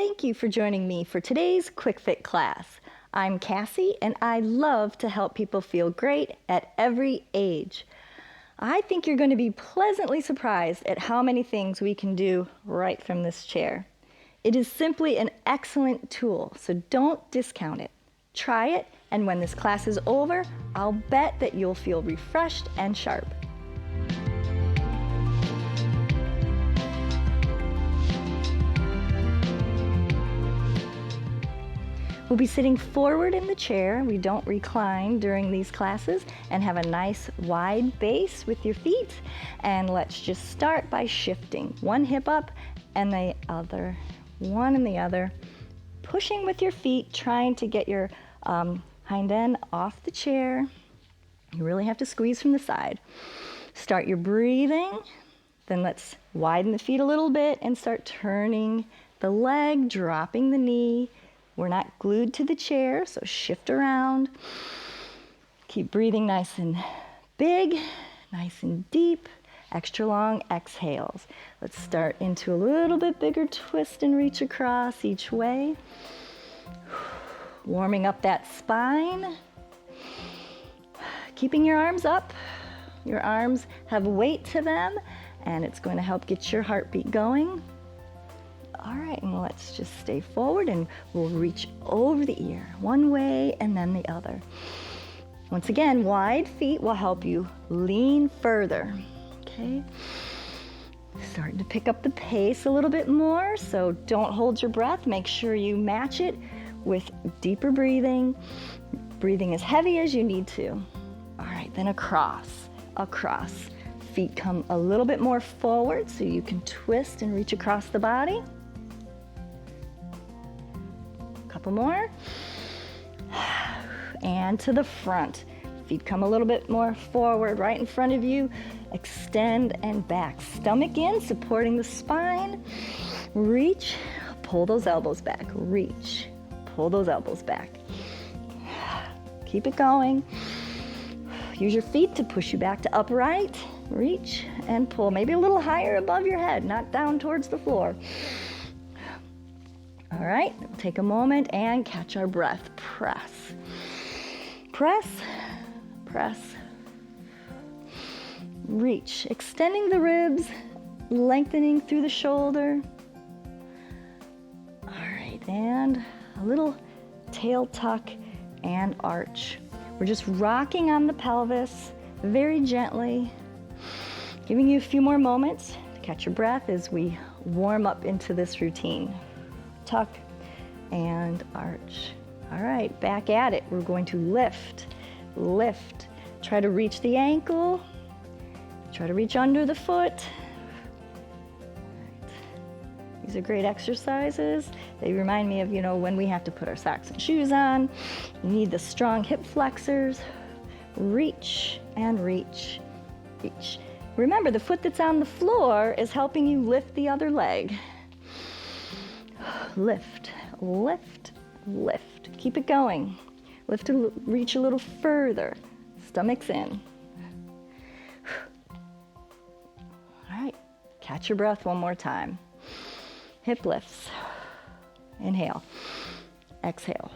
Thank you for joining me for today's Quick Fit class. I'm Cassie, and I love to help people feel great at every age. I think you're going to be pleasantly surprised at how many things we can do right from this chair. It is simply an excellent tool, so don't discount it. Try it, and when this class is over, I'll bet that you'll feel refreshed and sharp. We'll be sitting forward in the chair. We don't recline during these classes, and have a nice wide base with your feet. And let's just start by shifting one hip up and the other, one and the other. Pushing with your feet, trying to get your hind end off the chair. You really have to squeeze from the side. Start your breathing. Then let's widen the feet a little bit and start turning the leg, dropping the knee. We're not glued to the chair, so shift around. Keep breathing nice and big, nice and deep. Extra long exhales. Let's start into a little bit bigger twist and reach across each way. Warming up that spine. Keeping your arms up. Your arms have weight to them, and it's going to help get your heartbeat going. All right, and let's just stay forward, and we'll reach over the ear, one way and then the other. Once again, wide feet will help you lean further, okay? Starting to pick up the pace a little bit more, so don't hold your breath. Make sure you match it with deeper breathing. Breathing as heavy as you need to. All right, then across. Feet come a little bit more forward so you can twist and reach across the body. Couple more. And to the front. Feet come a little bit more forward, right in front of you. Extend and back. Stomach in, supporting the spine. Reach, pull those elbows back. Reach, pull those elbows back. Keep it going. Use your feet to push you back to upright. Reach and pull, maybe a little higher above your head, not down towards the floor. All right, take a moment and catch our breath. Press, press, press. Reach, extending the ribs, lengthening through the shoulder. All right, and a little tail tuck and arch. We're just rocking on the pelvis very gently, giving you a few more moments to catch your breath as we warm up into this routine. Tuck and arch. All right, back at it. We're going to lift, lift. Try to reach the ankle. Try to reach under the foot. These are great exercises. They remind me of, when we have to put our socks and shoes on. You need the strong hip flexors. Reach and reach, reach. Remember, the foot that's on the floor is helping you lift the other leg. Lift, lift, lift. Keep it going. Lift to reach a little further. Stomach's in. All right, catch your breath one more time. Hip lifts. Inhale. Exhale.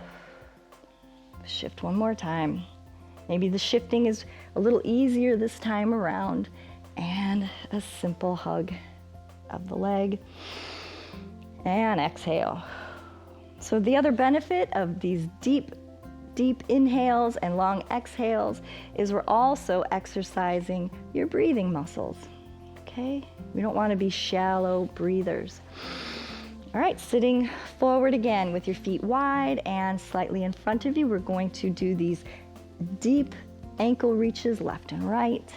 Shift one more time. Maybe the shifting is a little easier this time around. And a simple hug of the leg. And exhale. So the other benefit of these deep inhales and long exhales is we're also exercising your breathing muscles. Okay? We don't want to be shallow breathers. All right, sitting forward again with your feet wide and slightly in front of you. We're going to do these deep ankle reaches left and right.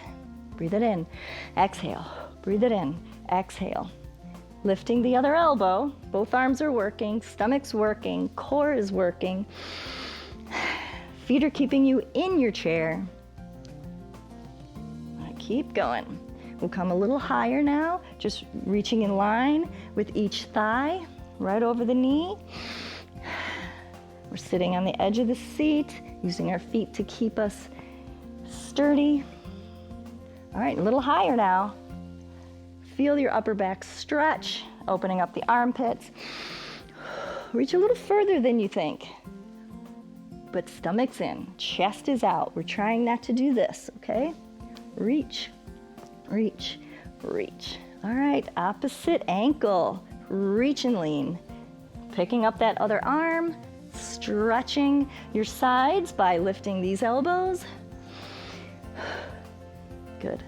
Breathe it in. Exhale. Breathe it in. Exhale. Lifting the other elbow. Both arms are working. Stomach's working. Core is working. Feet are keeping you in your chair. All right, keep going. We'll come a little higher now, just reaching in line with each thigh, right over the knee. We're sitting on the edge of the seat, using our feet to keep us sturdy. All right, a little higher now. Feel your upper back stretch, opening up the armpits. Reach a little further than you think. But stomach's in, chest is out. We're trying not to do this, okay? Reach, reach, reach. All right, opposite ankle. Reach and lean. Picking up that other arm, stretching your sides by lifting these elbows. Good.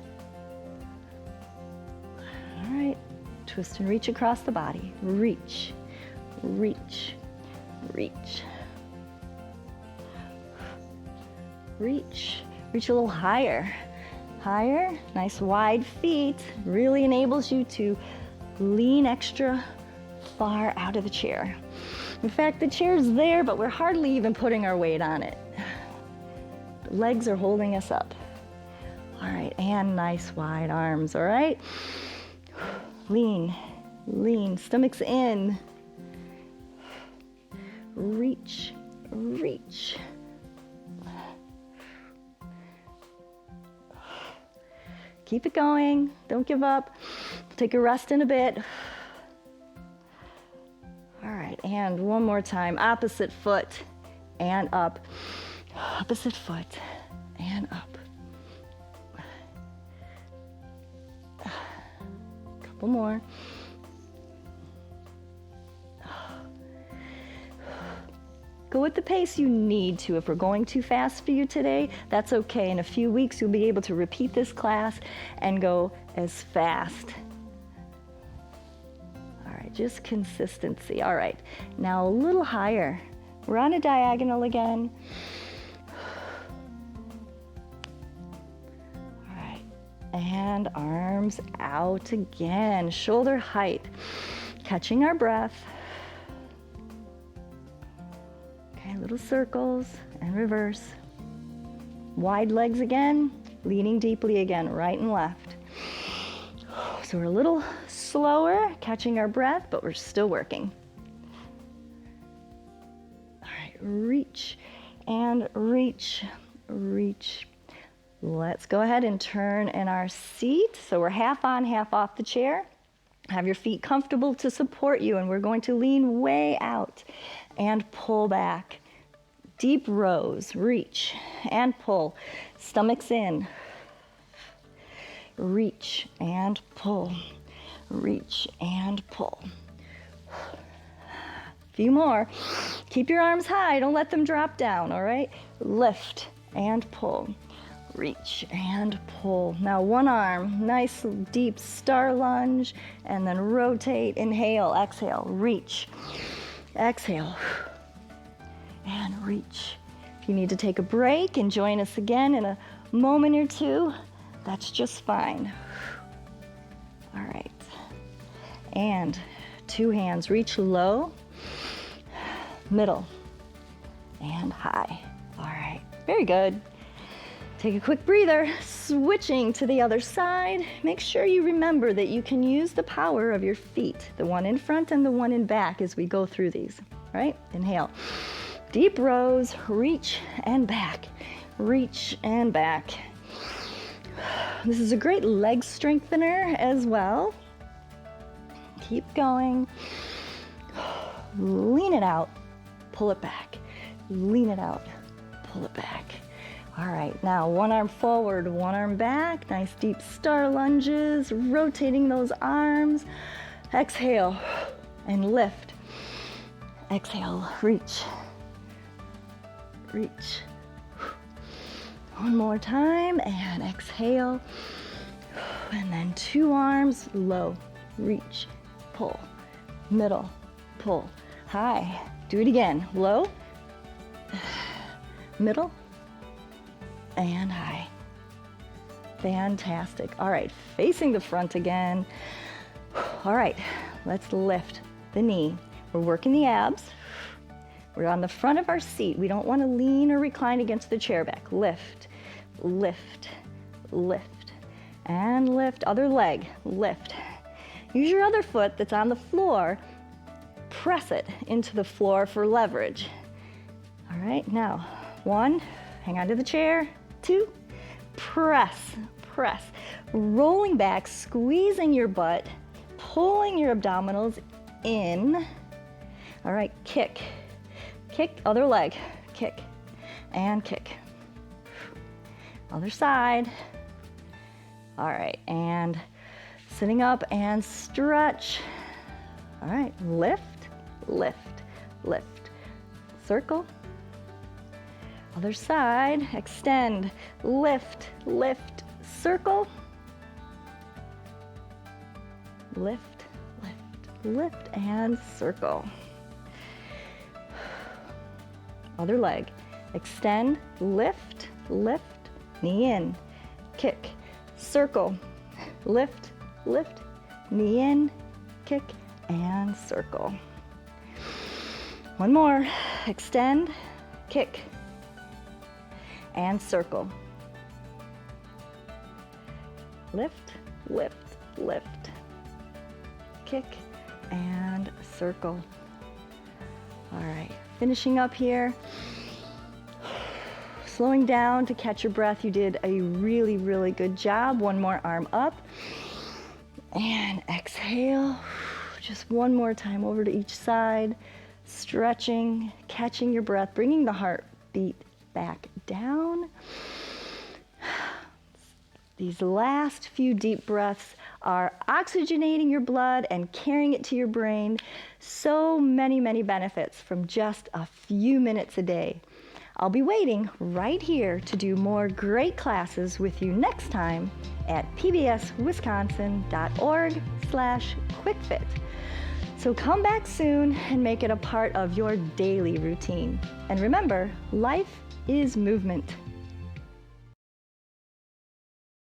All right, twist and reach across the body. Reach, reach, reach. Reach, reach a little higher. Higher, nice wide feet. Really enables you to lean extra far out of the chair. In fact, the chair's there, but we're hardly even putting our weight on it. The legs are holding us up. All right, and nice wide arms, all right? Lean, lean, stomach's in. Reach, reach. Keep it going, don't give up. Take a rest in a bit. All right, and one more time. Opposite foot and up. Opposite foot and up. Couple more. Go at the pace you need to. If we're going too fast for you today, that's okay. In a few weeks, you'll be able to repeat this class and go as fast. All right, just consistency. All right, now a little higher. We're on a diagonal again. All right, and arms out again, shoulder height. Catching our breath. Little circles and reverse. Wide legs again, leaning deeply again, right and left. So we're a little slower, catching our breath, but we're still working. All right, reach and reach, reach. Let's go ahead and turn in our seat. So we're half on, half off the chair. Have your feet comfortable to support you, and we're going to lean way out and pull back. Deep rows, reach and pull. Stomach's in. Reach and pull. Reach and pull. Few more. Keep your arms high, don't let them drop down, all right? Lift and pull. Reach and pull. Now one arm, nice deep star lunge, and then rotate, inhale, exhale, reach. Exhale. And reach. If you need to take a break and join us again in a moment or two, that's just fine. All right. And two hands, reach low, middle, and high. All right, very good. Take a quick breather, switching to the other side. Make sure you remember that you can use the power of your feet, the one in front and the one in back as we go through these, right? Inhale. Deep rows, reach and back, reach and back. This is a great leg strengthener as well. Keep going. Lean it out, pull it back. Lean it out, pull it back. All right, now one arm forward, one arm back. Nice deep star lunges, rotating those arms. Exhale and lift. Exhale, reach. Reach. One more time and exhale. And then two arms, low, reach, pull, middle, pull, high. Do it again, low, middle, and high. Fantastic. All right, facing the front again. All right, let's lift the knee. We're working the abs. We're on the front of our seat. We don't want to lean or recline against the chair back. Lift, lift, lift, and lift. Other leg, lift. Use your other foot that's on the floor. Press it into the floor for leverage. All right, now, one, hang on to the chair. Two, press, press. Rolling back, squeezing your butt, pulling your abdominals in. All right, kick. Kick, other leg. Kick and kick. Other side. All right, and sitting up and stretch. All right, lift, lift, lift. Circle. Other side, extend, lift, lift, circle. Lift, lift, lift, and circle. Other leg, extend, lift, lift, knee in, kick, circle, lift, lift, knee in, kick, and circle. One more, extend, kick, and circle. Lift, lift, lift, kick, and circle. All right, finishing up here. Slowing down to catch your breath. You did a really, really good job. One more arm up. And exhale. Just one more time over to each side. Stretching, catching your breath, bringing the heartbeat back down. These last few deep breaths are oxygenating your blood and carrying it to your brain. So many, many benefits from just a few minutes a day. I'll be waiting right here to do more great classes with you next time at pbswisconsin.org/quickfit. So come back soon and make it a part of your daily routine. And remember, life is movement.